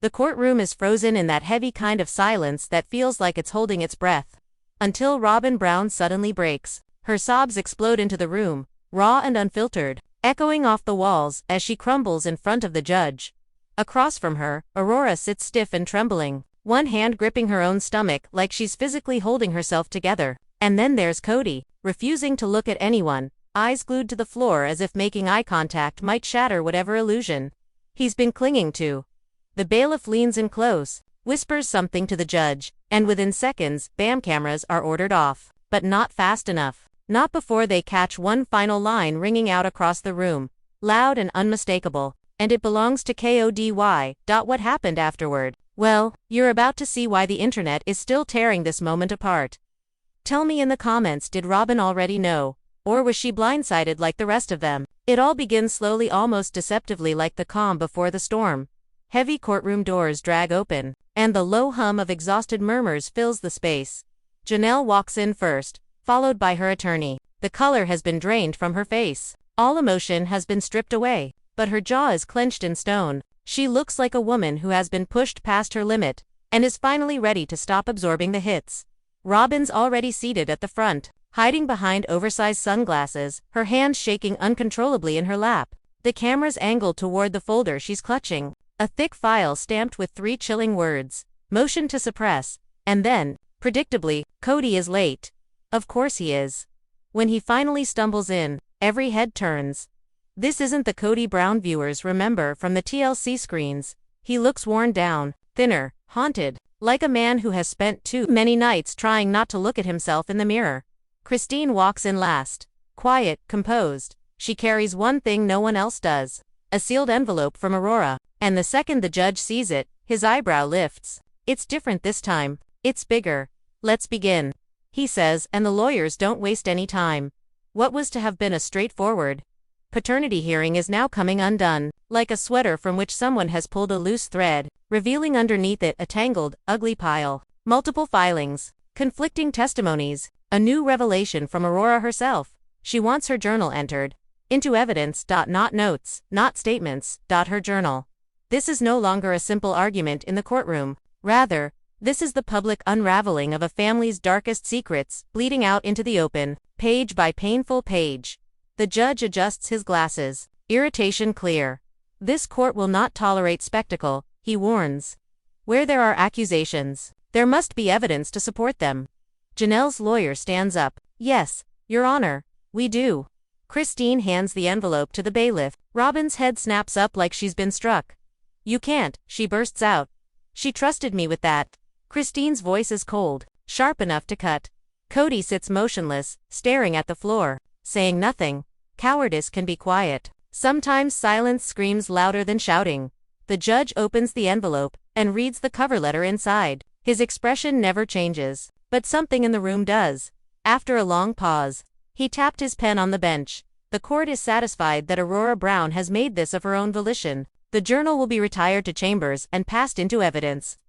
The courtroom is frozen in that heavy kind of silence that feels like it's holding its breath. Until Robyn Brown suddenly breaks. Her sobs explode into the room, raw and unfiltered, echoing off the walls as she crumbles in front of the judge. Across from her, Aurora sits stiff and trembling, one hand gripping her own stomach like she's physically holding herself together. And then there's Kody, refusing to look at anyone, eyes glued to the floor as if making eye contact might shatter whatever illusion he's been clinging to. The bailiff leans in close, whispers something to the judge, and within seconds, bam, cameras are ordered off. But not fast enough. Not before they catch one final line ringing out across the room, loud and unmistakable, and it belongs to Kody. What happened afterward? Well, you're about to see why the internet is still tearing this moment apart. Tell me in the comments, did Robyn already know, or was she blindsided like the rest of them? It all begins slowly, almost deceptively, like the calm before the storm. Heavy courtroom doors drag open, and the low hum of exhausted murmurs fills the space. Janelle walks in first, followed by her attorney. The color has been drained from her face. All emotion has been stripped away, but her jaw is clenched in stone. She looks like a woman who has been pushed past her limit, and is finally ready to stop absorbing the hits. Robyn's already seated at the front, hiding behind oversized sunglasses, her hands shaking uncontrollably in her lap. The camera's angled toward the folder she's clutching, a thick file stamped with 3 chilling words: motion to suppress. And then, predictably, Kody is late. Of course he is. When he finally stumbles in, every head turns. This isn't the Kody Brown viewers remember from the TLC screens. He looks worn down, thinner, haunted, like a man who has spent too many nights trying not to look at himself in the mirror. Christine walks in last. Quiet, composed. She carries one thing no one else does: a sealed envelope from Aurora. And the second the judge sees it, his eyebrow lifts. It's different this time. It's bigger. Let's begin, he says, and the lawyers don't waste any time. What was to have been a straightforward paternity hearing is now coming undone, like a sweater from which someone has pulled a loose thread, revealing underneath it a tangled, ugly pile. Multiple filings, conflicting testimonies, a new revelation from Aurora herself. She wants her journal entered into evidence. Not notes, not statements. Her journal. This is no longer a simple argument in the courtroom. Rather, this is the public unraveling of a family's darkest secrets, bleeding out into the open, page by painful page. The judge adjusts his glasses, irritation clear. This court will not tolerate spectacle, he warns. Where there are accusations, there must be evidence to support them. Janelle's lawyer stands up. Yes, Your Honor, we do. Christine hands the envelope to the bailiff. Robyn's head snaps up like she's been struck. You can't, she bursts out. She trusted me with that. Christine's voice is cold, sharp enough to cut. Kody sits motionless, staring at the floor, saying nothing. Cowardice can be quiet. Sometimes silence screams louder than shouting. The judge opens the envelope and reads the cover letter inside. His expression never changes, but something in the room does. After a long pause, he tapped his pen on the bench. The court is satisfied that Aurora Brown has made this of her own volition. The journal will be retired to chambers and passed into evidence.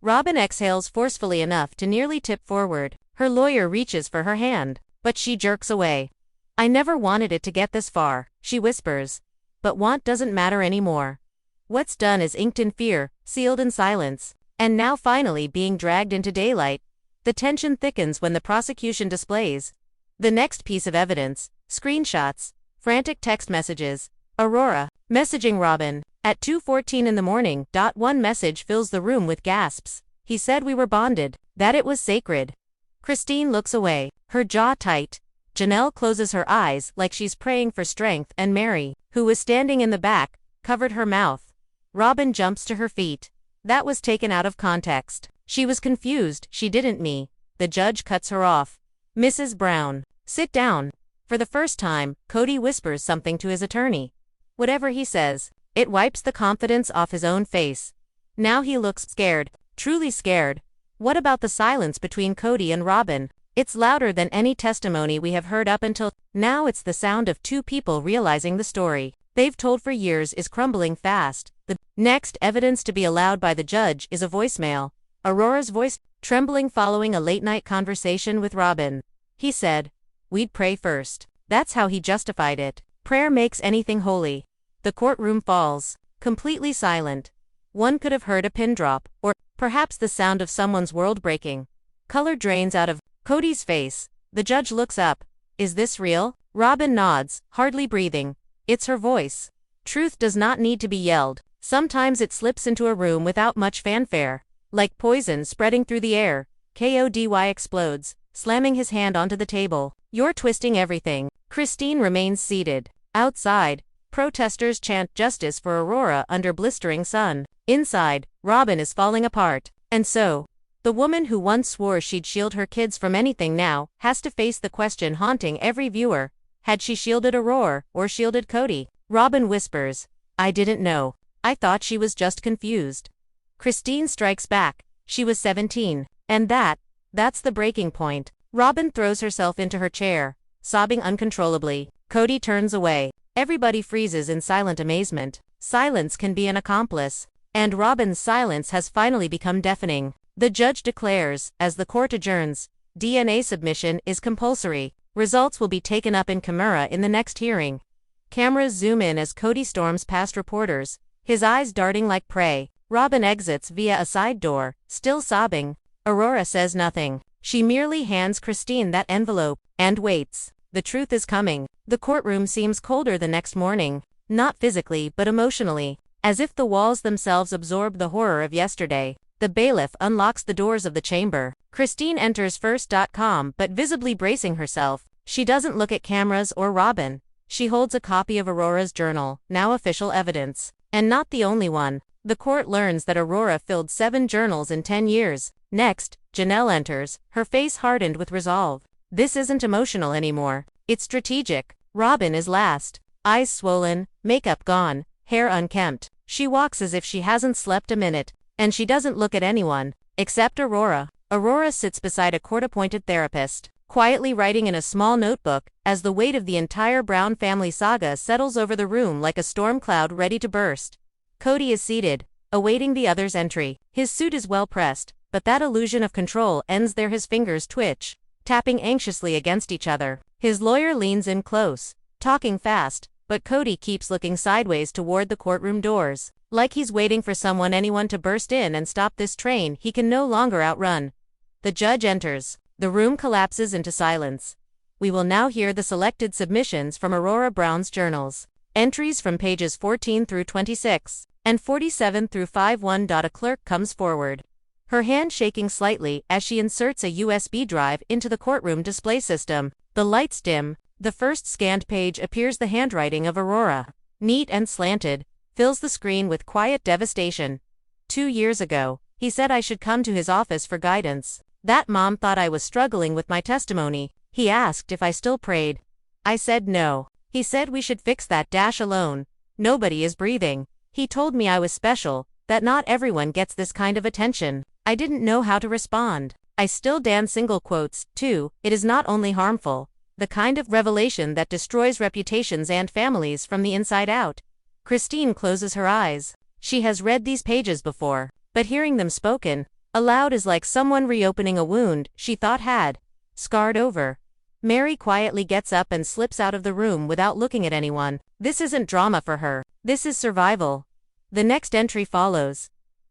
Robyn exhales forcefully enough to nearly tip forward. Her lawyer reaches for her hand, but she jerks away. I never wanted it to get this far, she whispers. But want doesn't matter anymore. What's done is inked in fear, sealed in silence, and now finally being dragged into daylight. The tension thickens when the prosecution displays the next piece of evidence: screenshots, frantic text messages. Aurora, messaging Robyn at 2:14 in the morning. One message fills the room with gasps. He said we were bonded, that it was sacred. Christine looks away, her jaw tight. Janelle closes her eyes like she's praying for strength, and Mary, who was standing in the back, covered her mouth. Robyn jumps to her feet. That was taken out of context. She was confused, she didn't me. The judge cuts her off. Mrs. Brown, sit down. For the first time, Kody whispers something to his attorney. Whatever he says, it wipes the confidence off his own face. Now he looks scared, truly scared. What about the silence between Kody and Robyn? It's louder than any testimony we have heard up until now. It's the sound of two people realizing the story they've told for years is crumbling fast. The next evidence to be allowed by the judge is a voicemail. Aurora's voice, trembling following a late-night conversation with Robyn. He said, "We'd pray first." That's how he justified it. Prayer makes anything holy. The courtroom falls, completely silent. One could have heard a pin drop, or perhaps the sound of someone's world breaking. Color drains out of Kody's face. The judge looks up. Is this real? Robyn nods, hardly breathing. It's her voice. Truth does not need to be yelled. Sometimes it slips into a room without much fanfare. Like poison spreading through the air. Kody explodes, slamming his hand onto the table. You're twisting everything. Christine remains seated. Outside, protesters chant justice for Aurora under blistering sun. Inside, Robyn is falling apart. And so, the woman who once swore she'd shield her kids from anything now has to face the question haunting every viewer. Had she shielded Aurora or shielded Kody? Robyn whispers, I didn't know. I thought she was just confused. Christine strikes back. She was 17. And that's the breaking point. Robyn throws herself into her chair, sobbing uncontrollably. Kody turns away. Everybody freezes in silent amazement. Silence can be an accomplice. And Robyn's silence has finally become deafening. The judge declares, as the court adjourns, DNA submission is compulsory. Results will be taken up in camera in the next hearing. Cameras zoom in as Kody storms past reporters, his eyes darting like prey. Robyn exits via a side door, still sobbing. Aurora says nothing. She merely hands Christine that envelope, and waits. The truth is coming. The courtroom seems colder the next morning. Not physically, but emotionally. As if the walls themselves absorb the horror of yesterday. The bailiff unlocks the doors of the chamber. Christine enters first.com, but visibly bracing herself. She doesn't look at cameras or Robyn. She holds a copy of Aurora's journal, now official evidence. And not the only one. The court learns that Aurora filled 7 journals in 10 years. Next, Janelle enters, her face hardened with resolve. This isn't emotional anymore. It's strategic. Robyn is last. Eyes swollen, makeup gone, hair unkempt. She walks as if she hasn't slept a minute. And she doesn't look at anyone, except Aurora. Aurora sits beside a court-appointed therapist, quietly writing in a small notebook, as the weight of the entire Brown family saga settles over the room like a storm cloud ready to burst. Kody is seated, awaiting the other's entry. His suit is well pressed, but that illusion of control ends there. His fingers twitch, tapping anxiously against each other. His lawyer leans in close, talking fast, but Kody keeps looking sideways toward the courtroom doors, like he's waiting for anyone to burst in and stop this train he can no longer outrun. The judge enters. The room collapses into silence. We will now hear the selected submissions from Aurora Brown's journals. Entries from pages 14 through 26, and 47 through 51. A clerk comes forward, her hand shaking slightly as she inserts a USB drive into the courtroom display system. The lights dim. The first scanned page appears. The handwriting of Aurora, neat and slanted, fills the screen with quiet devastation. 2 years ago, he said I should come to his office for guidance. That mom thought I was struggling with my testimony. He asked if I still prayed. I said no. He said we should fix that alone. Nobody is breathing. He told me I was special, that not everyone gets this kind of attention. I didn't know how to respond. I still dance single quotes, too. It is not only harmful, the kind of revelation that destroys reputations and families from the inside out. Christine closes her eyes. She has read these pages before, but hearing them spoken aloud is like someone reopening a wound she thought had scarred over. Mary quietly gets up and slips out of the room without looking at anyone. This isn't drama for her. This is survival. The next entry follows.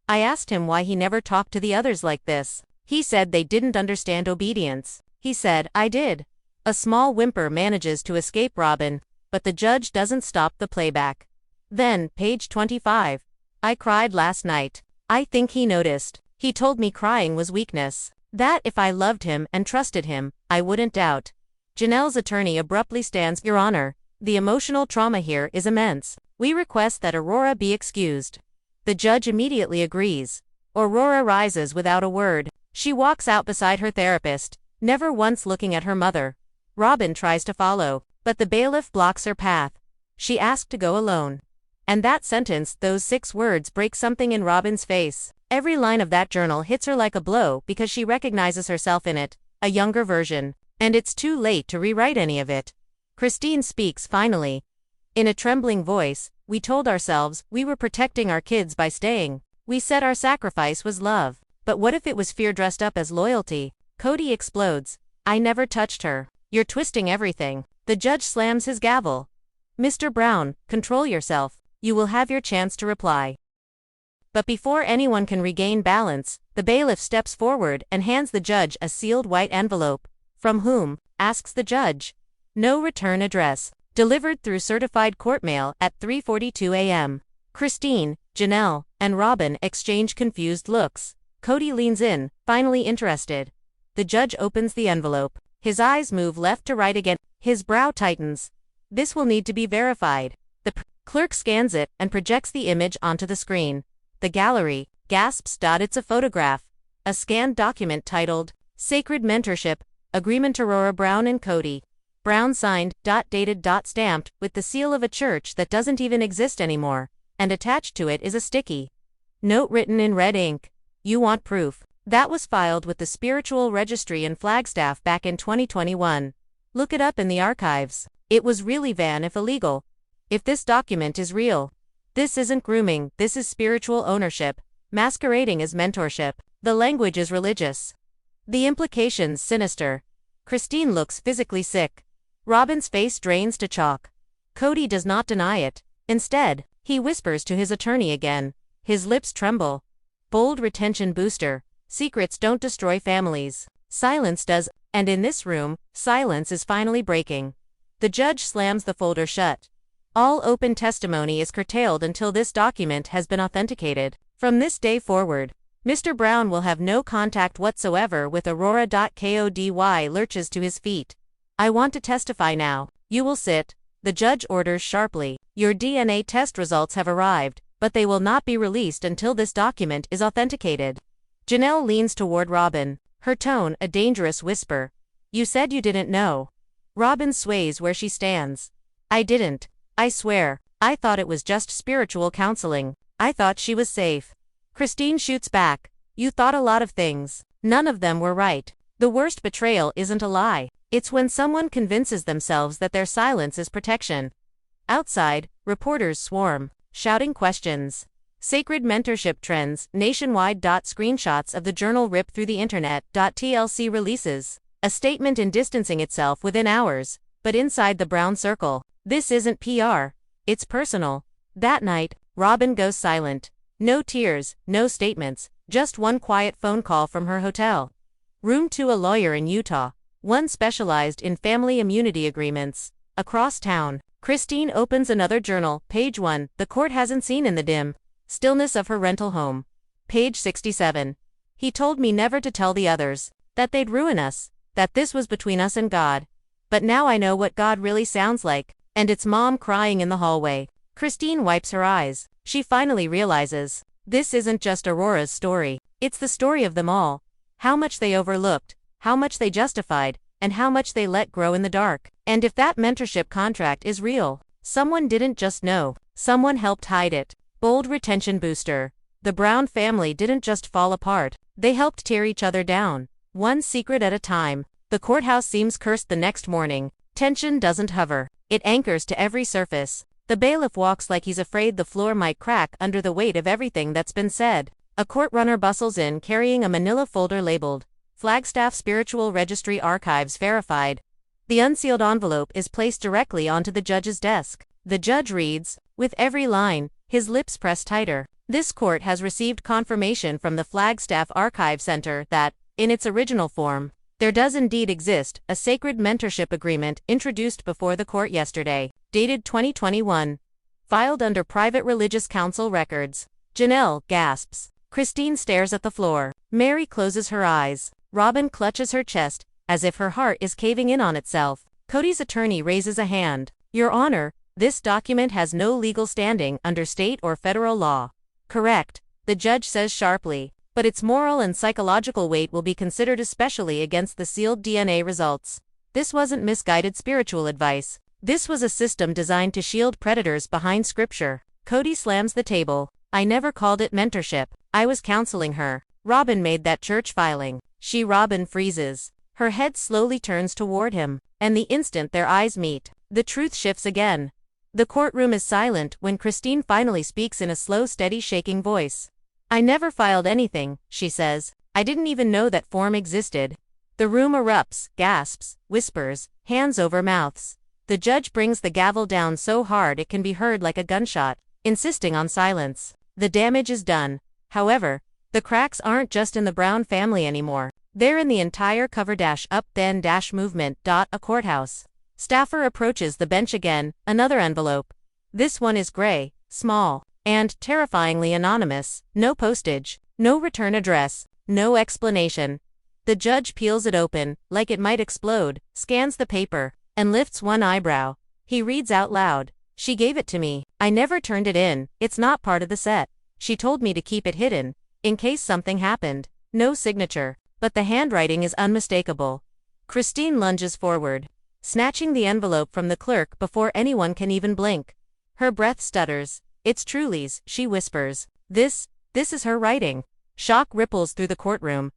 I asked him why he never talked to the others like this. He said they didn't understand obedience. He said, I did. A small whimper manages to escape Robyn, but the judge doesn't stop the playback. Then, page 25. I cried last night. I think he noticed. He told me crying was weakness. That if I loved him and trusted him, I wouldn't doubt. Janelle's attorney abruptly stands. Your Honor, the emotional trauma here is immense. We request that Aurora be excused. The judge immediately agrees. Aurora rises without a word. She walks out beside her therapist, never once looking at her mother. Robyn tries to follow, but the bailiff blocks her path. She asked to go alone. And that sentence, those 6 words, break something in Robyn's face. Every line of that journal hits her like a blow because she recognizes herself in it, a younger version. And it's too late to rewrite any of it. Christine speaks finally. In a trembling voice, we told ourselves we were protecting our kids by staying. We said our sacrifice was love. But what if it was fear dressed up as loyalty? Kody explodes. I never touched her. You're twisting everything. The judge slams his gavel. Mr. Brown, control yourself. You will have your chance to reply. But before anyone can regain balance, the bailiff steps forward and hands the judge a sealed white envelope. From whom? Asks the judge. No return address. Delivered through certified court mail at 3:42 a.m. Christine, Janelle, and Robyn exchange confused looks. Kody leans in, finally interested. The judge opens the envelope. His eyes move left to right again. His brow tightens. This will need to be verified. The clerk scans it and projects the image onto the screen. The gallery gasps. It's a photograph. A scanned document titled, Sacred Mentorship, Agreement Aurora Brown and Kody Brown signed, dated, stamped, with the seal of a church that doesn't even exist anymore, and attached to it is a sticky note written in red ink. You want proof? That was filed with the Spiritual Registry in Flagstaff back in 2021. Look it up in the archives. It was really if illegal. If this document is real. This isn't grooming, this is spiritual ownership, masquerading as mentorship. The language is religious. The implications sinister. Christine looks physically sick. Robyn's face drains to chalk. Kody does not deny it. Instead, he whispers to his attorney again. His lips tremble. Bold retention booster. Secrets don't destroy families. Silence does, and in this room, silence is finally breaking. The judge slams the folder shut. All open testimony is curtailed until this document has been authenticated. From this day forward, Mr. Brown will have no contact whatsoever with Aurora. Kody lurches to his feet. I want to testify now. You will sit. The judge orders sharply. Your DNA test results have arrived, but they will not be released until this document is authenticated. Janelle leans toward Robyn, her tone a dangerous whisper. You said you didn't know. Robyn sways where she stands. I didn't. I swear. I thought it was just spiritual counseling. I thought she was safe. Christine shoots back. You thought a lot of things. None of them were right. The worst betrayal isn't a lie. It's when someone convinces themselves that their silence is protection. Outside, reporters swarm, shouting questions. Sacred mentorship trends nationwide. Screenshots of the journal rip through the internet. TLC releases a statement in distancing itself within hours, but inside the Brown circle. This isn't PR. It's personal. That night, Robyn goes silent. No tears, no statements, just one quiet phone call from her hotel room to a lawyer in Utah, one specialized in family immunity agreements. Across town, Christine opens another journal. Page 1, the court hasn't seen in the dim stillness of her rental home. Page 67. He told me never to tell the others, that they'd ruin us, that this was between us and God. But now I know what God really sounds like, and it's Mom crying in the hallway. Christine wipes her eyes. She finally realizes, this isn't just Aurora's story, it's the story of them all. How much they overlooked, how much they justified, and how much they let grow in the dark. And if that mentorship contract is real, someone didn't just know, someone helped hide it. Bold retention booster. The Brown family didn't just fall apart, they helped tear each other down, one secret at a time. The courthouse seems cursed the next morning. Tension doesn't hover, it anchors to every surface. The bailiff walks like he's afraid the floor might crack under the weight of everything that's been said. A court runner bustles in carrying a manila folder labeled, Flagstaff Spiritual Registry Archives Verified. The unsealed envelope is placed directly onto the judge's desk. The judge reads, with every line, his lips pressed tighter. This court has received confirmation from the Flagstaff Archive Center that, in its original form, there does indeed exist a sacred mentorship agreement introduced before the court yesterday, dated 2021. Filed under Private Religious Council records. Janelle gasps. Christine stares at the floor. Mary closes her eyes. Robyn clutches her chest, as if her heart is caving in on itself. Kody's attorney raises a hand. Your Honor, this document has no legal standing under state or federal law. Correct, the judge says sharply, but its moral and psychological weight will be considered especially against the sealed DNA results. This wasn't misguided spiritual advice. This was a system designed to shield predators behind scripture. Kody slams the table. I never called it mentorship. I was counseling her. Robyn made that church filing. Robyn freezes. Her head slowly turns toward him, and the instant their eyes meet, the truth shifts again. The courtroom is silent when Christine finally speaks in a slow, steady, shaking voice. I never filed anything, she says. I didn't even know that form existed. The room erupts, gasps, whispers, hands over mouths. The judge brings the gavel down so hard it can be heard like a gunshot, insisting on silence. The damage is done. However, the cracks aren't just in the Brown family anymore. They're in the entire cover-up-then-movement. A courthouse. Staffer approaches the bench again, another envelope. This one is gray, small, and terrifyingly anonymous. No postage, no return address, no explanation. The judge peels it open, like it might explode, scans the paper, and lifts one eyebrow. He reads out loud. She gave it to me. I never turned it in. It's not part of the set. She told me to keep it hidden, in case something happened. No signature, but the handwriting is unmistakable. Christine lunges forward, snatching the envelope from the clerk before anyone can even blink. Her breath stutters. It's Truly's, she whispers. This is her writing. Shock ripples through the courtroom.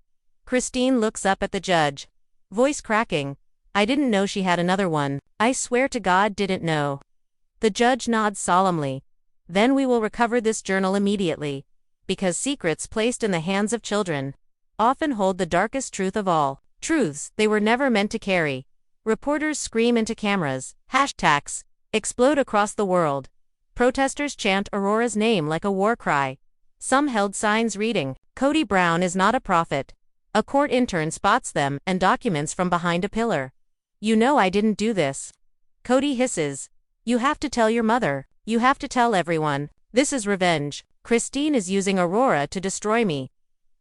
Christine looks up at the judge, voice cracking. I didn't know she had another one. I swear to God didn't know. The judge nods solemnly. Then we will recover this journal immediately. Because secrets placed in the hands of children often hold the darkest truth of all. Truths they were never meant to carry. Reporters scream into cameras. Hashtags explode across the world. Protesters chant Aurora's name like a war cry. Some held signs reading, Kody Brown is not a prophet. A court intern spots them and documents from behind a pillar. You know I didn't do this. Kody hisses. You have to tell your mother. You have to tell everyone. This is revenge. Christine is using Aurora to destroy me.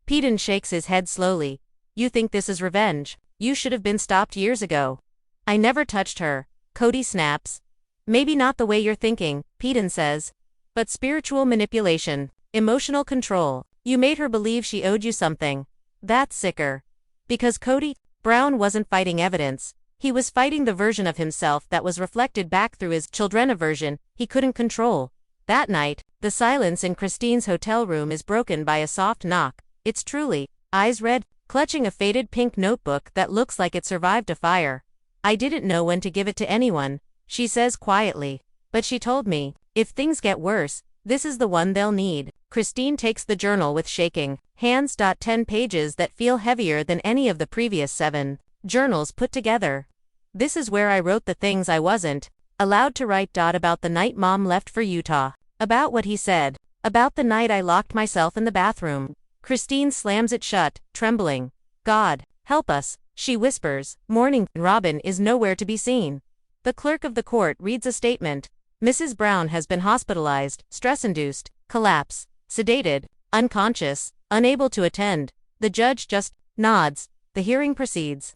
Peden shakes his head slowly. You think this is revenge? You should have been stopped years ago. I never touched her. Kody snaps. Maybe not the way you're thinking, Peden says. But spiritual manipulation, emotional control. You made her believe she owed you something. That's sicker. Because Kody Brown wasn't fighting evidence. He was fighting the version of himself that was reflected back through his children, a version he couldn't control. That night, the silence in Christine's hotel room is broken by a soft knock. It's Truly, eyes red, clutching a faded pink notebook that looks like it survived a fire. I didn't know when to give it to anyone, she says quietly. But she told me, if things get worse, this is the one they'll need. Christine takes the journal with shaking hands. 10 pages that feel heavier than any of the previous 7 journals put together. This is where I wrote the things I wasn't allowed to write. About the night Mom left for Utah. About what he said. About the night I locked myself in the bathroom. Christine slams it shut, trembling. God, help us, she whispers. Morning, Robyn is nowhere to be seen. The clerk of the court reads a statement. Mrs. Brown has been hospitalized, stress-induced, collapse, sedated, unconscious, unable to attend. The judge just nods. The hearing proceeds.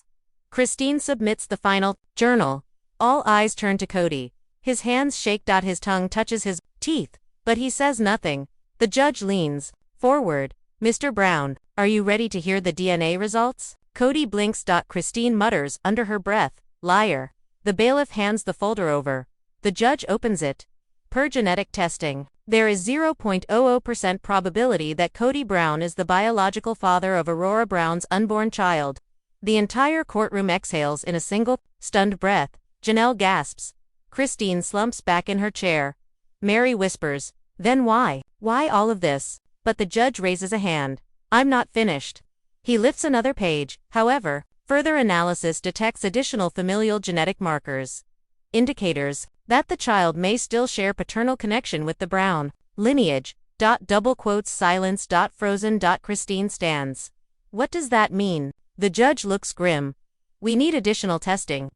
Christine submits the final journal. All eyes turn to Kody. His hands shake. His tongue touches his teeth, but he says nothing. The judge leans forward. Mr. Brown, are you ready to hear the DNA results? Kody blinks. Christine mutters under her breath, liar. The bailiff hands the folder over. The judge opens it. Per genetic testing, there is 0.00% probability that Kody Brown is the biological father of Aurora Brown's unborn child. The entire courtroom exhales in a single, stunned breath. Janelle gasps. Christine slumps back in her chair. Mary whispers, then why? Why all of this? But the judge raises a hand. I'm not finished. He lifts another page. However, further analysis detects additional familial genetic markers. Indicators that the child may still share paternal connection with the Brown lineage. Silence. Frozen. Christine stands. What does that mean? The judge looks grim. We need additional testing.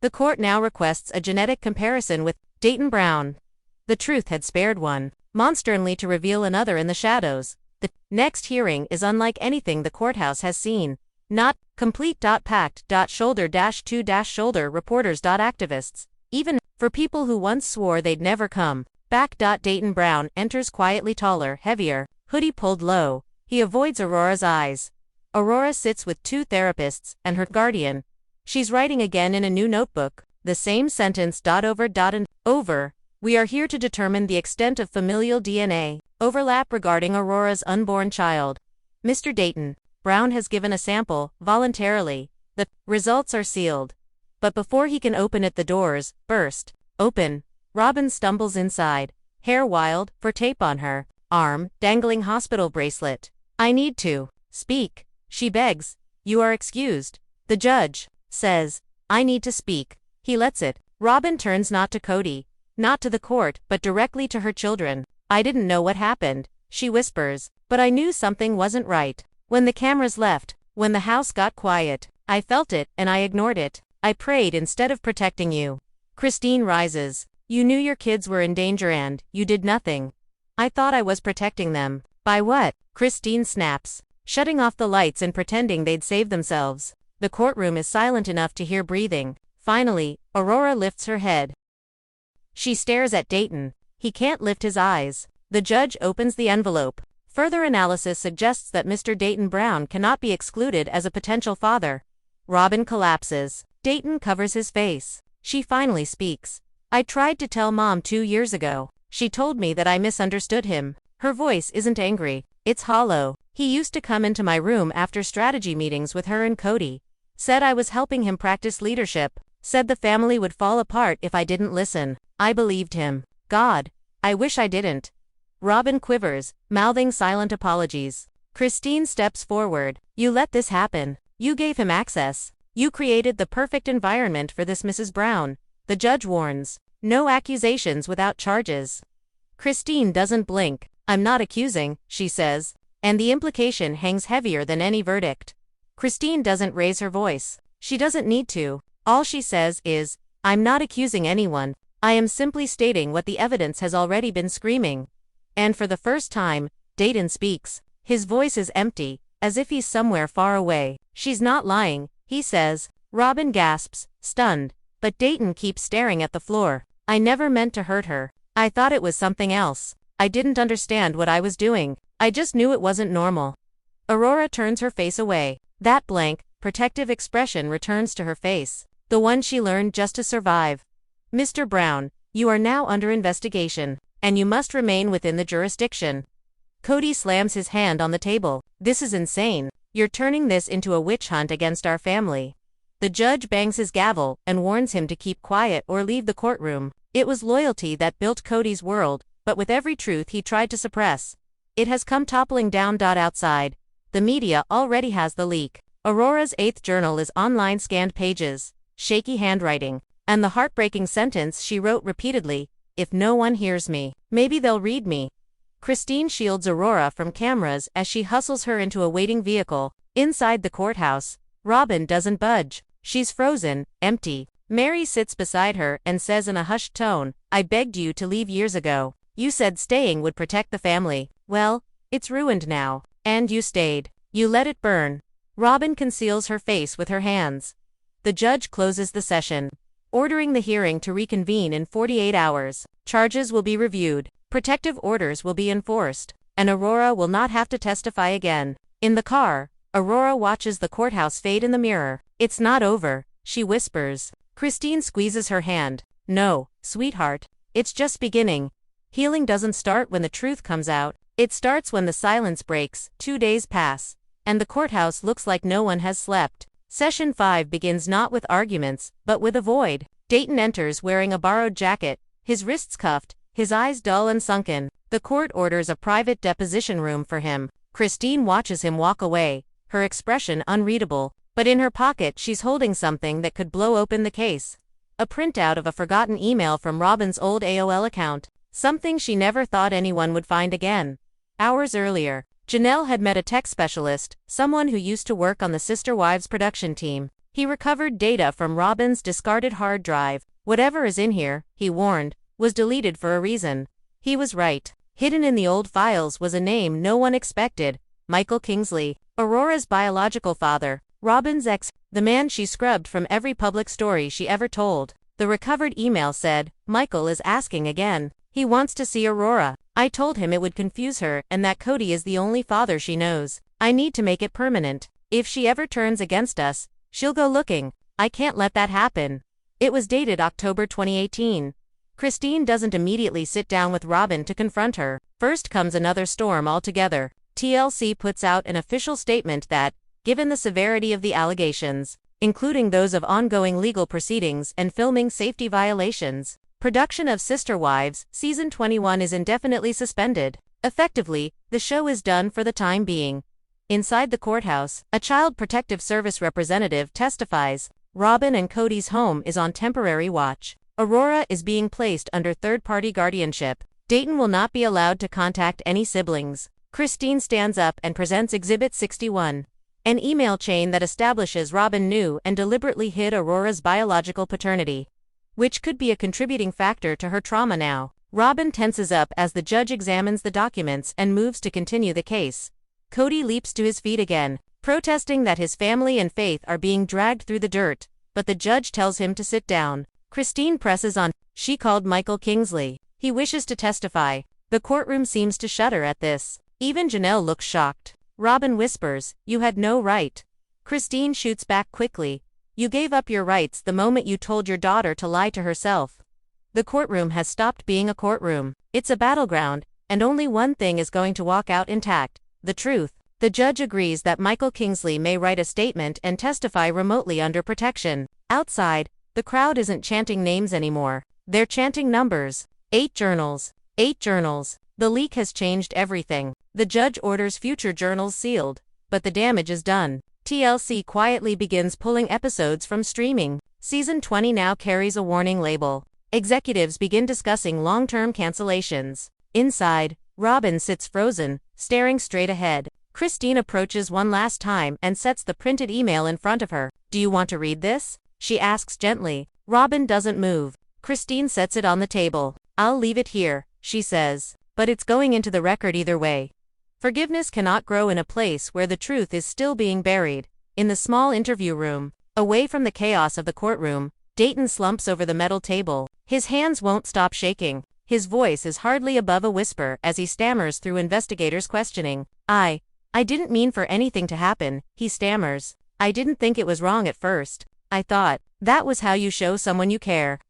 The court now requests a genetic comparison with Dayton Brown. The truth had spared one, monsternly to reveal another in the shadows. The next hearing is unlike anything the courthouse has seen. Not complete. Packed. Shoulder-to-shoulder reporters. Activists. Even for people who once swore they'd never come back. Dayton Brown enters quietly, taller, heavier, hoodie pulled low. He avoids Aurora's eyes. Aurora sits with 2 therapists and her guardian. She's writing again in a new notebook. The same sentence. Over and over. We are here to determine the extent of familial DNA overlap regarding Aurora's unborn child. Mr. Dayton Brown has given a sample, voluntarily. The results are sealed. But before he can open it, the doors burst open. Robyn stumbles inside, hair wild, for tape on her arm, dangling hospital bracelet. I need to speak, she begs. You are excused. The judge says, I need to speak. He lets it. Robyn turns not to Kody, not to the court, but directly to her children. I didn't know what happened, she whispers, but I knew something wasn't right. When the cameras left, when the house got quiet, I felt it, and I ignored it. I prayed instead of protecting you. Christine rises. You knew your kids were in danger and you did nothing. I thought I was protecting them. By what? Christine snaps, shutting off the lights and pretending they'd save themselves. The courtroom is silent enough to hear breathing. Finally, Aurora lifts her head. She stares at Dayton. He can't lift his eyes. The judge opens the envelope. Further analysis suggests that Mr. Dayton Brown cannot be excluded as a potential father. Robyn collapses. Dayton covers his face. She finally speaks. I tried to tell Mom 2 years ago. She told me that I misunderstood him. Her voice isn't angry. It's hollow. He used to come into my room after strategy meetings with her and Kody. Said I was helping him practice leadership. Said the family would fall apart if I didn't listen. I believed him. God, I wish I didn't. Robyn quivers, mouthing silent apologies. Christine steps forward. You let this happen. You gave him access. You created the perfect environment for this, Mrs. Brown. The judge warns. No accusations without charges. Christine doesn't blink. I'm not accusing, she says, and the implication hangs heavier than any verdict. Christine doesn't raise her voice. She doesn't need to. All she says is, I'm not accusing anyone. I am simply stating what the evidence has already been screaming. And for the first time, Dayton speaks. His voice is empty, as if he's somewhere far away. She's not lying, he says. Robyn gasps, stunned, but Dayton keeps staring at the floor. I never meant to hurt her. I thought it was something else. I didn't understand what I was doing. I just knew it wasn't normal. Aurora turns her face away. That blank, protective expression returns to her face. The one she learned just to survive. Mr. Brown, you are now under investigation, and you must remain within the jurisdiction. Kody slams his hand on the table. This is insane. You're turning this into a witch hunt against our family. The judge bangs his gavel and warns him to keep quiet or leave the courtroom. It was loyalty that built Kody's world, but with every truth he tried to suppress, it has come toppling down. Outside, the media already has the leak. Aurora's 8th journal is online, scanned pages, shaky handwriting, and the heartbreaking sentence she wrote repeatedly, if no one hears me, maybe they'll read me. Christine shields Aurora from cameras as she hustles her into a waiting vehicle. Inside the courthouse, Robyn doesn't budge. She's frozen, empty. Mary sits beside her and says in a hushed tone, I begged you to leave years ago. You said staying would protect the family. Well, it's ruined now. And you stayed. You let it burn. Robyn conceals her face with her hands. The judge closes the session, ordering the hearing to reconvene in 48 hours. Charges will be reviewed, protective orders will be enforced, and Aurora will not have to testify again. In the car, Aurora watches the courthouse fade in the mirror. It's not over, she whispers. Christine squeezes her hand. No, sweetheart, it's just beginning. Healing doesn't start when the truth comes out. It starts when the silence breaks. 2 days pass, and the courthouse looks like no one has slept. Session 5 begins not with arguments, but with a void. Dayton enters wearing a borrowed jacket, his wrists cuffed, his eyes dull and sunken. The court orders a private deposition room for him. Christine watches him walk away, her expression unreadable, but in her pocket she's holding something that could blow open the case. A printout of a forgotten email from Robyn's old AOL account, something she never thought anyone would find again. Hours earlier, Janelle had met a tech specialist, someone who used to work on the Sister Wives production team. He recovered data from Robyn's discarded hard drive. Whatever is in here, he warned, was deleted for a reason. He was right. Hidden in the old files was a name no one expected, Michael Kingsley, Aurora's biological father, Robyn's ex, the man she scrubbed from every public story she ever told. The recovered email said, Michael is asking again. He wants to see Aurora. I told him it would confuse her and that Kody is the only father she knows. I need to make it permanent. If she ever turns against us, she'll go looking. I can't let that happen. It was dated October 2018. Christine doesn't immediately sit down with Robyn to confront her. First comes another storm altogether. TLC puts out an official statement that, given the severity of the allegations, including those of ongoing legal proceedings and filming safety violations, production of Sister Wives, Season 21 is indefinitely suspended. Effectively, the show is done for the time being. Inside the courthouse, a Child Protective Service representative testifies. Robyn and Kody's home is on temporary watch. Aurora is being placed under third-party guardianship. Dayton will not be allowed to contact any siblings. Christine stands up and presents Exhibit 61. An email chain that establishes Robyn knew and deliberately hid Aurora's biological paternity, which could be a contributing factor to her trauma now. Robyn tenses up as the judge examines the documents and moves to continue the case. Kody leaps to his feet again, protesting that his family and Faith are being dragged through the dirt, but the judge tells him to sit down. Christine presses on. She called Michael Kingsley. He wishes to testify. The courtroom seems to shudder at this. Even Janelle looks shocked. Robyn whispers, "You had no right." Christine shoots back quickly. "You gave up your rights the moment you told your daughter to lie to herself." The courtroom has stopped being a courtroom. It's a battleground, and only one thing is going to walk out intact: the truth. The judge agrees that Michael Kingsley may write a statement and testify remotely under protection. Outside, the crowd isn't chanting names anymore. They're chanting numbers. 8 journals. 8 journals. The leak has changed everything. The judge orders future journals sealed, but the damage is done. TLC quietly begins pulling episodes from streaming. Season 20 now carries a warning label. Executives begin discussing long-term cancellations. Inside, Robyn sits frozen, staring straight ahead. Christine approaches one last time and sets the printed email in front of her. "Do you want to read this?" she asks gently. Robyn doesn't move. Christine sets it on the table. "I'll leave it here," she says. "But it's going into the record either way." Forgiveness cannot grow in a place where the truth is still being buried. In the small interview room, away from the chaos of the courtroom, Dayton slumps over the metal table. His hands won't stop shaking. His voice is hardly above a whisper as he stammers through investigators' questioning. I didn't mean for anything to happen," he stammers. "I didn't think it was wrong at first. I thought that was how you show someone you care."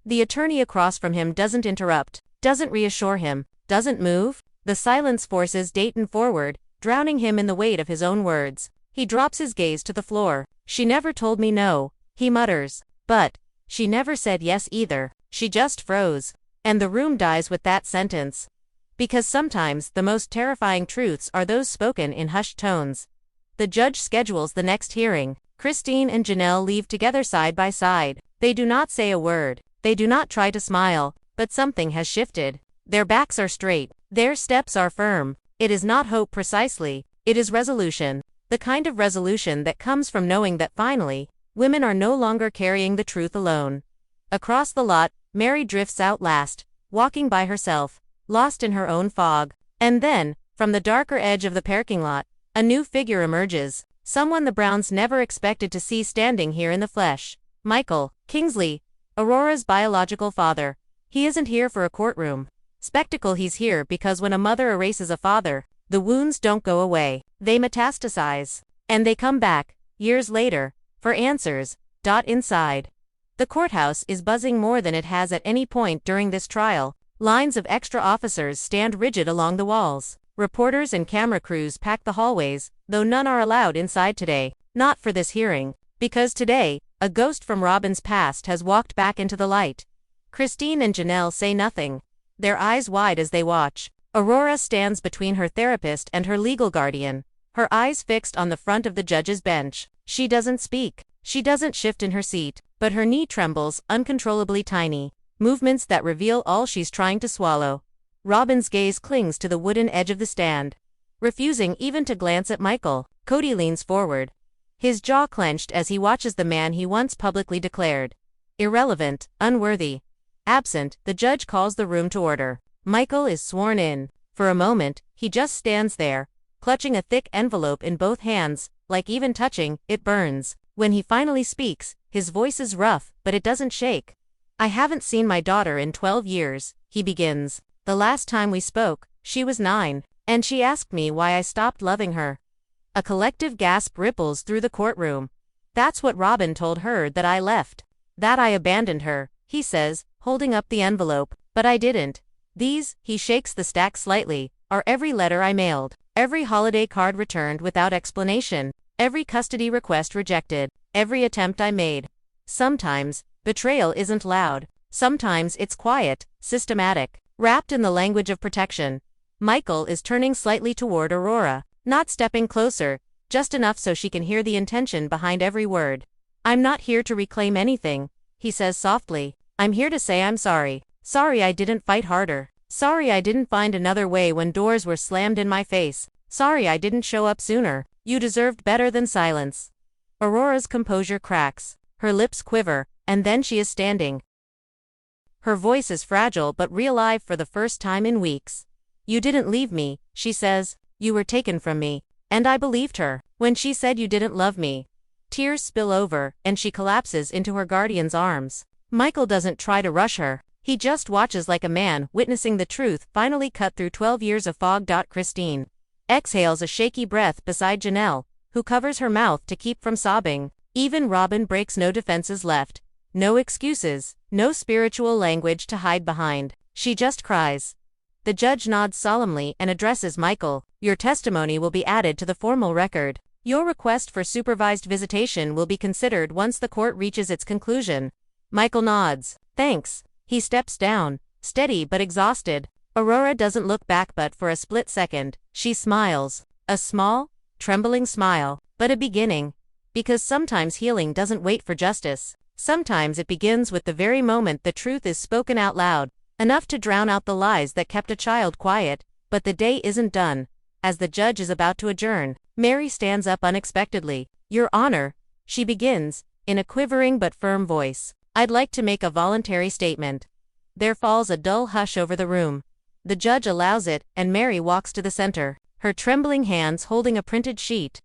The attorney across from him doesn't interrupt, doesn't reassure him, doesn't move. The silence forces Dayton forward, drowning him in the weight of his own words. He drops his gaze to the floor. "She never told me no," he mutters. "But she never said yes either. She just froze." And the room dies with that sentence. Because sometimes the most terrifying truths are those spoken in hushed tones. The judge schedules the next hearing. Christine and Janelle leave together side by side. They do not say a word. They do not try to smile, but something has shifted. Their backs are straight. Their steps are firm. It is not hope precisely. It is resolution. The kind of resolution that comes from knowing that finally, women are no longer carrying the truth alone. Across the lot, Mary drifts out last, walking by herself, lost in her own fog. And then, from the darker edge of the parking lot, a new figure emerges. Someone the Browns never expected to see standing here in the flesh. Michael Kingsley, Aurora's biological father. He isn't here for a courtroom spectacle. He's here because when a mother erases a father, the wounds don't go away. They metastasize. And they come back, years later, for answers. Inside. The courthouse is buzzing more than it has at any point during this trial. Lines of extra officers stand rigid along the walls. Reporters and camera crews pack the hallways, though none are allowed inside today. Not for this hearing. Because today, a ghost from Robyn's past has walked back into the light. Christine and Janelle say nothing, their eyes wide as they watch. Aurora stands between her therapist and her legal guardian, her eyes fixed on the front of the judge's bench. She doesn't speak. She doesn't shift in her seat, but her knee trembles, uncontrollably tiny, movements that reveal all she's trying to swallow. Robyn's gaze clings to the wooden edge of the stand, refusing even to glance at Michael. Kody leans forward, his jaw clenched as he watches the man he once publicly declared irrelevant, unworthy, absent. The judge calls the room to order. Michael is sworn in. For a moment, he just stands there, clutching a thick envelope in both hands, like even touching it burns. When he finally speaks, his voice is rough, but it doesn't shake. "I haven't seen my daughter in 12 years, he begins. "The last time we spoke, she was 9, and she asked me why I stopped loving her." A collective gasp ripples through the courtroom. "That's what Robyn told her, that I left. That I abandoned her," he says, holding up the envelope. "But I didn't. These," he shakes the stack slightly, "are every letter I mailed, every holiday card returned without explanation, every custody request rejected, every attempt I made." Sometimes, betrayal isn't loud. Sometimes it's quiet, systematic, wrapped in the language of protection. Michael is turning slightly toward Aurora, not stepping closer, just enough so she can hear the intention behind every word. "I'm not here to reclaim anything," he says softly. "I'm here to say I'm sorry. Sorry I didn't fight harder. Sorry I didn't find another way when doors were slammed in my face. Sorry I didn't show up sooner. You deserved better than silence. Aurora's composure cracks. Her lips quiver, and then she is standing. Her voice is fragile but real-live for the first time in weeks. You didn't leave me, she says. You were taken from me. And I believed her. When she said you didn't love me. Tears spill over, and she collapses into her guardian's arms. Michael doesn't try to rush her. He just watches like a man, witnessing the truth finally cut through 12 years of fog. Christine exhales a shaky breath beside Janelle, who covers her mouth to keep from sobbing. Even Robyn breaks no defenses left. No excuses, no spiritual language to hide behind. She just cries. The judge nods solemnly and addresses Michael. Your testimony will be added to the formal record. Your request for supervised visitation will be considered once the court reaches its conclusion. Michael nods. Thanks. He steps down, steady but exhausted. Aurora doesn't look back, but for a split second, she smiles. A small, trembling smile, but a beginning. Because sometimes healing doesn't wait for justice. Sometimes it begins with the very moment the truth is spoken out loud, enough to drown out the lies that kept a child quiet. But the day isn't done. As the judge is about to adjourn, Mary stands up unexpectedly. Your Honor, she begins, in a quivering but firm voice. I'd like to make a voluntary statement. There falls a dull hush over the room. The judge allows it, and Mary walks to the center, her trembling hands holding a printed sheet.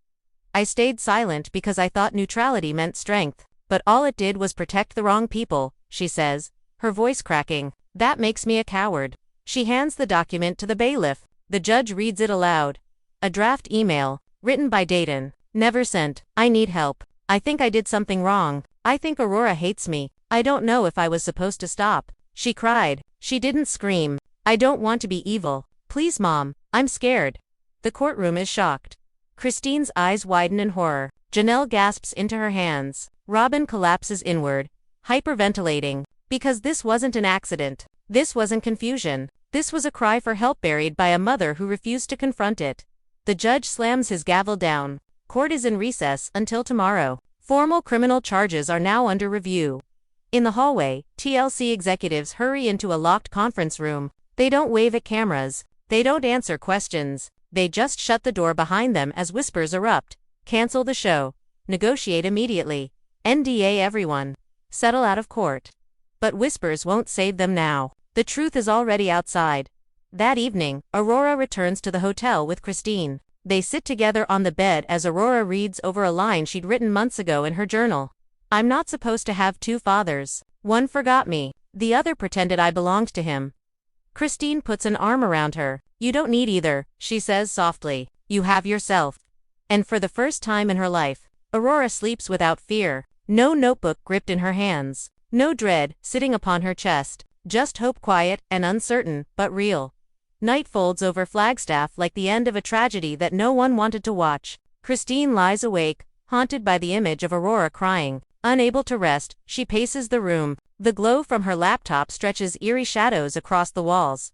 I stayed silent because I thought neutrality meant strength, but all it did was protect the wrong people, she says, her voice cracking. That makes me a coward. She hands the document to the bailiff. The judge reads it aloud. A draft email, written by Dayton. Never sent. I need help. I think I did something wrong. I think Aurora hates me. I don't know if I was supposed to stop. She cried. She didn't scream. I don't want to be evil. Please, Mom. I'm scared. The courtroom is shocked. Christine's eyes widen in horror. Janelle gasps into her hands. Robyn collapses inward, hyperventilating. Because this wasn't an accident. This wasn't confusion. This was a cry for help buried by a mother who refused to confront it. The judge slams his gavel down. Court is in recess until tomorrow. Formal criminal charges are now under review. In the hallway, TLC executives hurry into a locked conference room. They don't wave at cameras. They don't answer questions. They just shut the door behind them as whispers erupt. Cancel the show. Negotiate immediately. NDA everyone. Settle out of court. But whispers won't save them now. The truth is already outside. That evening, Aurora returns to the hotel with Christine. They sit together on the bed as Aurora reads over a line she'd written months ago in her journal. I'm not supposed to have two fathers. One forgot me. The other pretended I belonged to him. Christine puts an arm around her. You don't need either, she says softly. You have yourself. And for the first time in her life, Aurora sleeps without fear. No notebook gripped in her hands. No dread sitting upon her chest. Just hope, quiet and uncertain, but real. Night folds over Flagstaff like the end of a tragedy that no one wanted to watch. Christine lies awake, haunted by the image of Aurora crying. Unable to rest, she paces the room. The glow from her laptop stretches eerie shadows across the walls.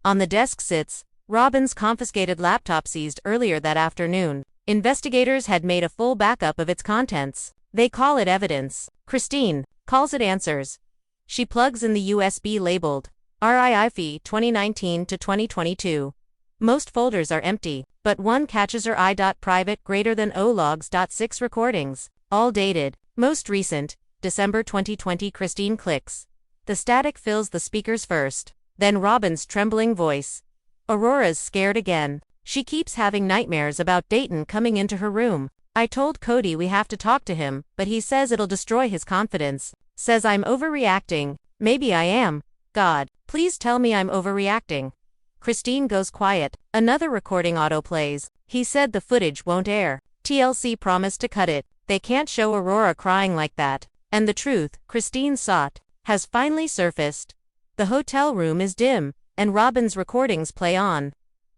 On the desk sits Robyn's confiscated laptop seized earlier that afternoon. Investigators had made a full backup of its contents. They call it evidence. Christine calls it answers. She plugs in the USB labeled RIIF 2019 to 2022. Most folders are empty, but one catches her eye. Private greater than ologs.6 recordings, all dated. Most recent, December 2020. Christine clicks. The static fills the speakers first, then Robyn's trembling voice. Aurora's scared again. She keeps having nightmares about Dayton coming into her room. I told Kody we have to talk to him, but he says it'll destroy his confidence. Says I'm overreacting. Maybe I am. God, please tell me I'm overreacting. Christine goes quiet. Another recording autoplays. He said the footage won't air. TLC promised to cut it. They can't show Aurora crying like that. And the truth Christine sought has finally surfaced. The hotel room is dim, and Robyn's recordings play on.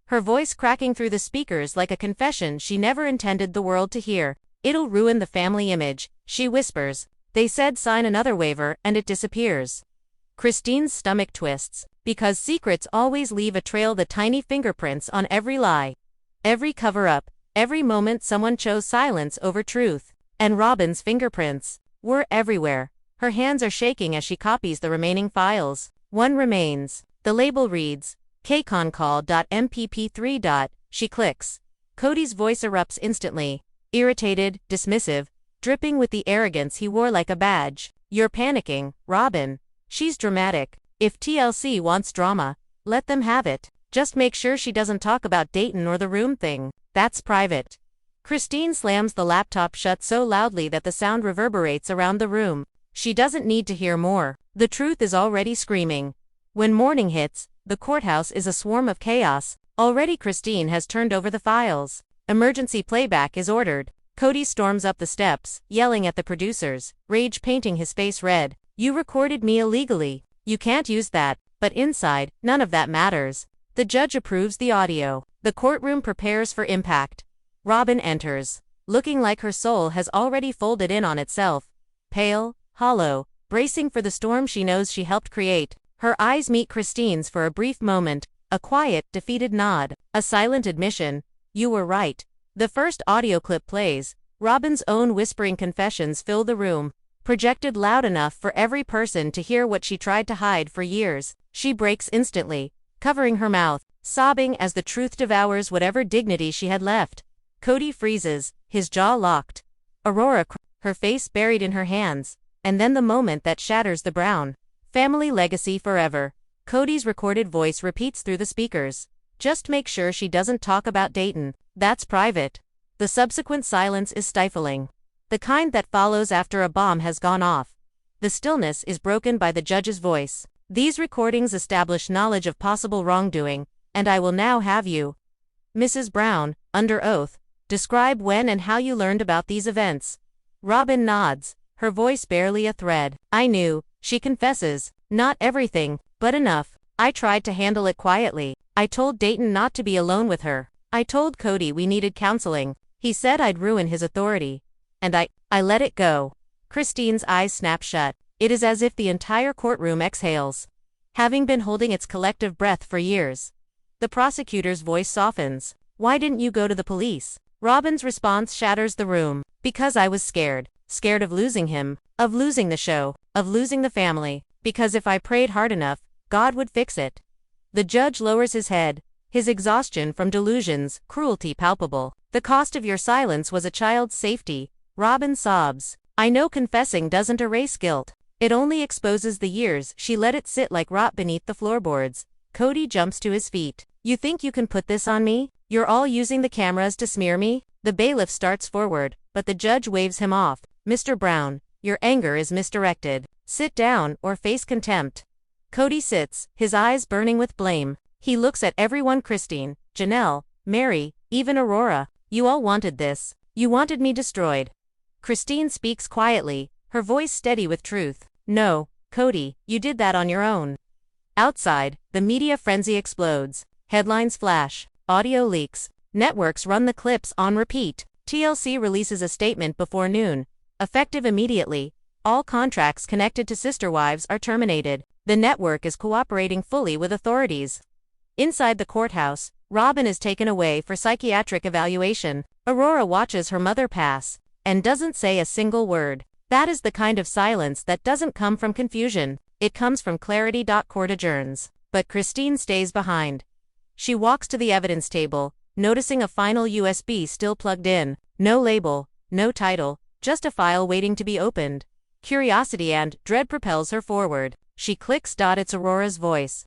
Her voice cracking through the speakers like a confession she never intended the world to hear. It'll ruin the family image, she whispers. They said sign another waiver and it disappears. Christine's stomach twists, because secrets always leave a trail. The tiny fingerprints on every lie. Every cover-up, every moment someone chose silence over truth. And Robyn's fingerprints were everywhere. Her hands are shaking as she copies the remaining files. One remains. The label reads, kconcall.mpp3. She clicks. Kody's voice erupts instantly. Irritated, dismissive, dripping with the arrogance he wore like a badge. You're panicking, Robyn. She's dramatic. If TLC wants drama, let them have it. Just make sure she doesn't talk about Dayton or the room thing. That's private. Christine slams the laptop shut so loudly that the sound reverberates around the room. She doesn't need to hear more. The truth is already screaming. When morning hits, the courthouse is a swarm of chaos. Already Christine has turned over the files. Emergency playback is ordered. Kody storms up the steps, yelling at the producers, rage painting his face red. You recorded me illegally. You can't use that. But inside, none of that matters. The judge approves the audio. The courtroom prepares for impact. Robyn enters, looking like her soul has already folded in on itself. Pale, hollow, bracing for the storm she knows she helped create. Her eyes meet Christine's for a brief moment, a quiet, defeated nod, a silent admission. You were right. The first audio clip plays. Robyn's own whispering confessions fill the room, projected loud enough for every person to hear what she tried to hide for years. She breaks instantly, covering her mouth, sobbing as the truth devours whatever dignity she had left. Kody freezes, his jaw locked. Aurora, her face buried in her hands. And then the moment that shatters the Brown family legacy forever. Kody's recorded voice repeats through the speakers. Just make sure she doesn't talk about Dayton. That's private. The subsequent silence is stifling. The kind that follows after a bomb has gone off. The stillness is broken by the judge's voice. These recordings establish knowledge of possible wrongdoing, and I will now have you, Mrs. Brown, under oath, describe when and how you learned about these events. Robyn nods, her voice barely a thread. I knew, she confesses, not everything, but enough. I tried to handle it quietly. I told Dayton not to be alone with her. I told Kody we needed counseling. He said I'd ruin his authority. And I let it go. Christine's eyes snap shut. It is as if the entire courtroom exhales, having been holding its collective breath for years. The prosecutor's voice softens. Why didn't you go to the police? Robyn's response shatters the room. Because I was scared. Scared of losing him, of losing the show, of losing the family. Because if I prayed hard enough, God would fix it. The judge lowers his head, his exhaustion from delusions, cruelty palpable. The cost of your silence was a child's safety. Robyn sobs. I know confessing doesn't erase guilt. It only exposes the years she let it sit like rot beneath the floorboards. Kody jumps to his feet. You think you can put this on me? You're all using the cameras to smear me? The bailiff starts forward, but the judge waves him off. Mr. Brown, your anger is misdirected. Sit down or face contempt. Kody sits, his eyes burning with blame. He looks at everyone. Christine, Janelle, Mary, even Aurora. You all wanted this. You wanted me destroyed. Christine speaks quietly, her voice steady with truth. No, Kody, you did that on your own. Outside, the media frenzy explodes. Headlines flash, audio leaks, networks run the clips on repeat. TLC releases a statement before noon. Effective immediately, all contracts connected to sister wives are terminated. The network is cooperating fully with authorities. Inside the courthouse, Robyn is taken away for psychiatric evaluation. Aurora watches her mother pass, and doesn't say a single word. That is the kind of silence that doesn't come from confusion. It comes from clarity. Court adjourns. But Christine stays behind. She walks to the evidence table, noticing a final USB still plugged in. No label, no title, just a file waiting to be opened. Curiosity and dread propels her forward. She clicks. It's Aurora's voice.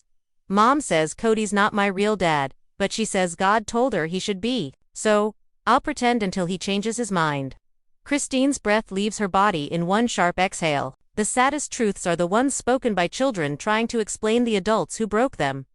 Mom says Kody's not my real dad, but she says God told her he should be. So, I'll pretend until he changes his mind. Christine's breath leaves her body in one sharp exhale. The saddest truths are the ones spoken by children trying to explain the adults who broke them.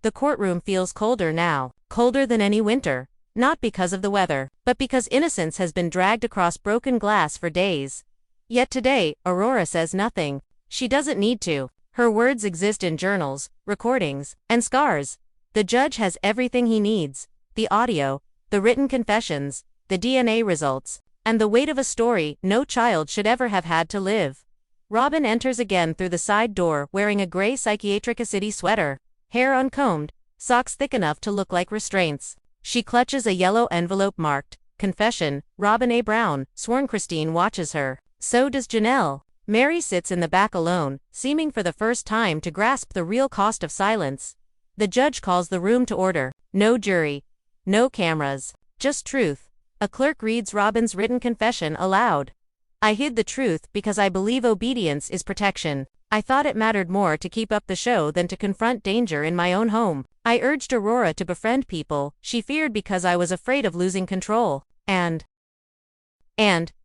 The courtroom feels colder now, colder than any winter, not because of the weather, but because innocence has been dragged across broken glass for days. Yet today, Aurora says nothing. She doesn't need to. Her words exist in journals, recordings, and scars. The judge has everything he needs: the audio, the written confessions, the DNA results, and the weight of a story no child should ever have had to live. Robyn enters again through the side door wearing a gray psychiatric city sweater, hair uncombed, socks thick enough to look like restraints. She clutches a yellow envelope marked, Confession, Robyn A. Brown, sworn. Christine watches her. So does Janelle. Mary sits in the back alone, seeming for the first time to grasp the real cost of silence. The judge calls the room to order. No jury. No cameras. Just truth. A clerk reads Robyn's written confession aloud. I hid the truth because I believe obedience is protection. I thought it mattered more to keep up the show than to confront danger in my own home. I urged Aurora to befriend people she feared because I was afraid of losing control. And,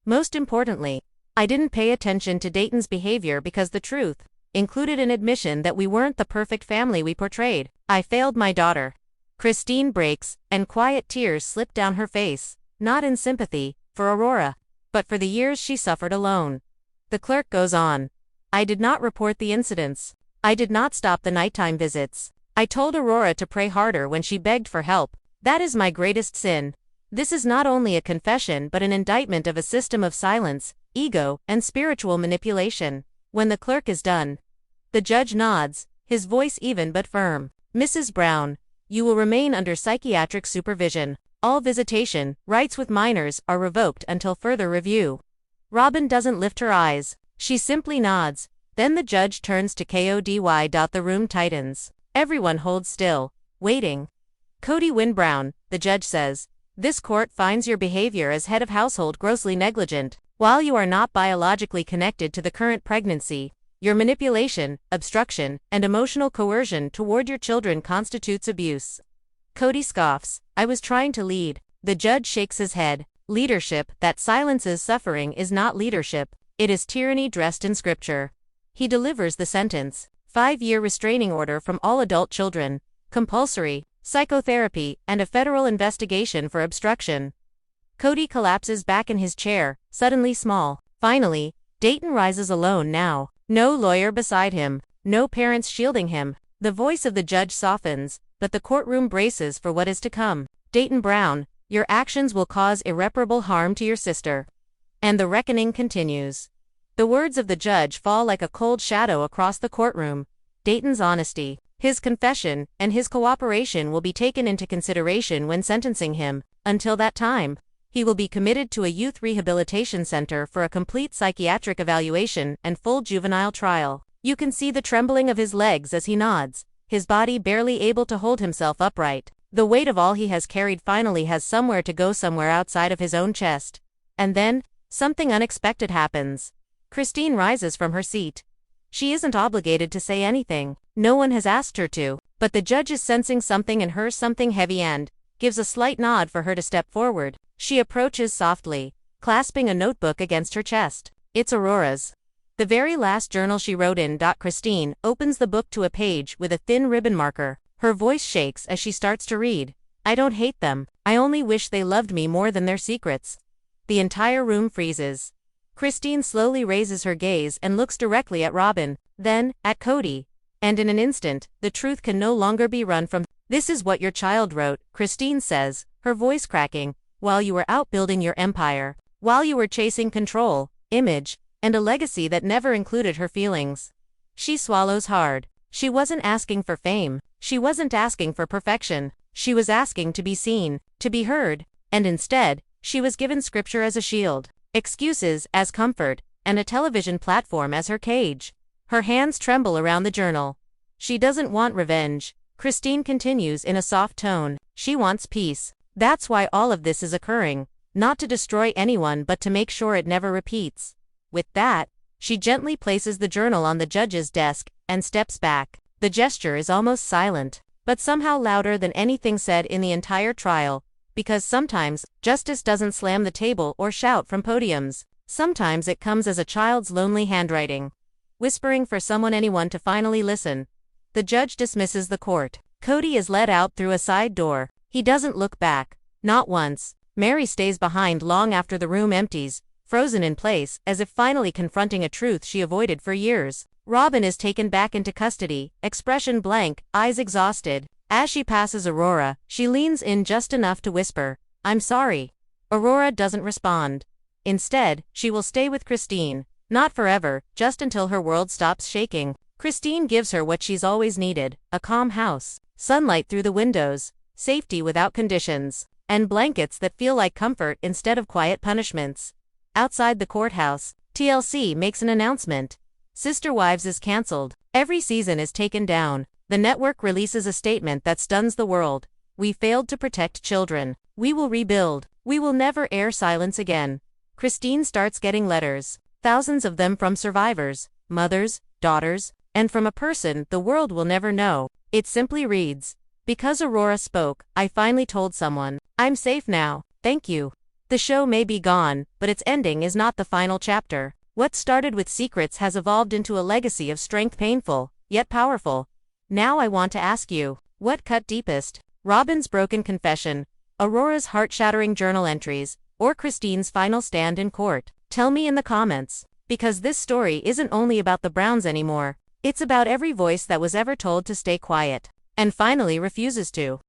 most importantly, I didn't pay attention to Dayton's behavior because the truth included an admission that we weren't the perfect family we portrayed. I failed my daughter. Christine breaks, and quiet tears slip down her face, not in sympathy for Aurora, but for the years she suffered alone. The clerk goes on. I did not report the incidents. I did not stop the nighttime visits. I told Aurora to pray harder when she begged for help. That is my greatest sin. This is not only a confession but an indictment of a system of silence, ego, and spiritual manipulation. When the clerk is done, the judge nods, his voice even but firm. Mrs. Brown, you will remain under psychiatric supervision. All visitation rights with minors are revoked until further review. Robyn doesn't lift her eyes. She simply nods. Then the judge turns to Kody. The room tightens. Everyone holds still, waiting. Kody Brown, the judge says, this court finds your behavior as head of household grossly negligent. While you are not biologically connected to the current pregnancy, your manipulation, obstruction, and emotional coercion toward your children constitutes abuse. Kody scoffs. I was trying to lead. The judge shakes his head. Leadership that silences suffering is not leadership. It is tyranny dressed in scripture. He delivers the sentence. 5-year restraining order from all adult children, compulsory, psychotherapy, and a federal investigation for obstruction. Kody collapses back in his chair, suddenly small. Finally, Dayton rises alone now. No lawyer beside him. No parents shielding him. The voice of the judge softens, but the courtroom braces for what is to come. Dayton Brown, your actions will cause irreparable harm to your sister. And the reckoning continues. The words of the judge fall like a cold shadow across the courtroom. Dayton's honesty, his confession, and his cooperation will be taken into consideration when sentencing him. Until that time, he will be committed to a youth rehabilitation center for a complete psychiatric evaluation and full juvenile trial. You can see the trembling of his legs as he nods, his body barely able to hold himself upright. The weight of all he has carried finally has somewhere to go, somewhere outside of his own chest. And then, something unexpected happens. Christine rises from her seat. She isn't obligated to say anything. No one has asked her to, but the judge is sensing something in her, something heavy, and gives a slight nod for her to step forward. She approaches softly, clasping a notebook against her chest. It's Aurora's. The very last journal she wrote in. Christine opens the book to a page with a thin ribbon marker. Her voice shakes as she starts to read. I don't hate them. I only wish they loved me more than their secrets. The entire room freezes. Christine slowly raises her gaze and looks directly at Robyn, then at Kody. And in an instant, the truth can no longer be run from. This is what your child wrote, Christine says, her voice cracking. While you were out building your empire, while you were chasing control, image, and a legacy that never included her feelings. She swallows hard. She wasn't asking for fame. She wasn't asking for perfection. She was asking to be seen, to be heard, and instead, she was given scripture as a shield, excuses as comfort, and a television platform as her cage. Her hands tremble around the journal. She doesn't want revenge. Christine continues in a soft tone. She wants peace. That's why all of this is occurring, not to destroy anyone but to make sure it never repeats. With that, she gently places the journal on the judge's desk and steps back. The gesture is almost silent, but somehow louder than anything said in the entire trial, because sometimes justice doesn't slam the table or shout from podiums. Sometimes it comes as a child's lonely handwriting, whispering for anyone to finally listen. The judge dismisses the court. Kody is led out through a side door. He doesn't look back. Not once. Mary stays behind long after the room empties, frozen in place, as if finally confronting a truth she avoided for years. Robyn is taken back into custody, expression blank, eyes exhausted. As she passes Aurora, she leans in just enough to whisper, I'm sorry. Aurora doesn't respond. Instead, she will stay with Christine. Not forever, just until her world stops shaking. Christine gives her what she's always needed, a calm house, sunlight through the windows, safety without conditions, and blankets that feel like comfort instead of quiet punishments. Outside the courthouse, TLC makes an announcement. Sister Wives is cancelled. Every season is taken down. The network releases a statement that stuns the world. We failed to protect children. We will rebuild. We will never air silence again. Christine starts getting letters. Thousands of them from survivors, mothers, daughters, and from a person the world will never know. It simply reads, "Because Aurora spoke, I finally told someone. I'm safe now. Thank you." The show may be gone, but its ending is not the final chapter. What started with secrets has evolved into a legacy of strength, painful, yet powerful. Now I want to ask you, what cut deepest? Robyn's broken confession, Aurora's heart-shattering journal entries, or Christine's final stand in court? Tell me in the comments. Because this story isn't only about the Browns anymore. It's about every voice that was ever told to stay quiet, and finally refuses to.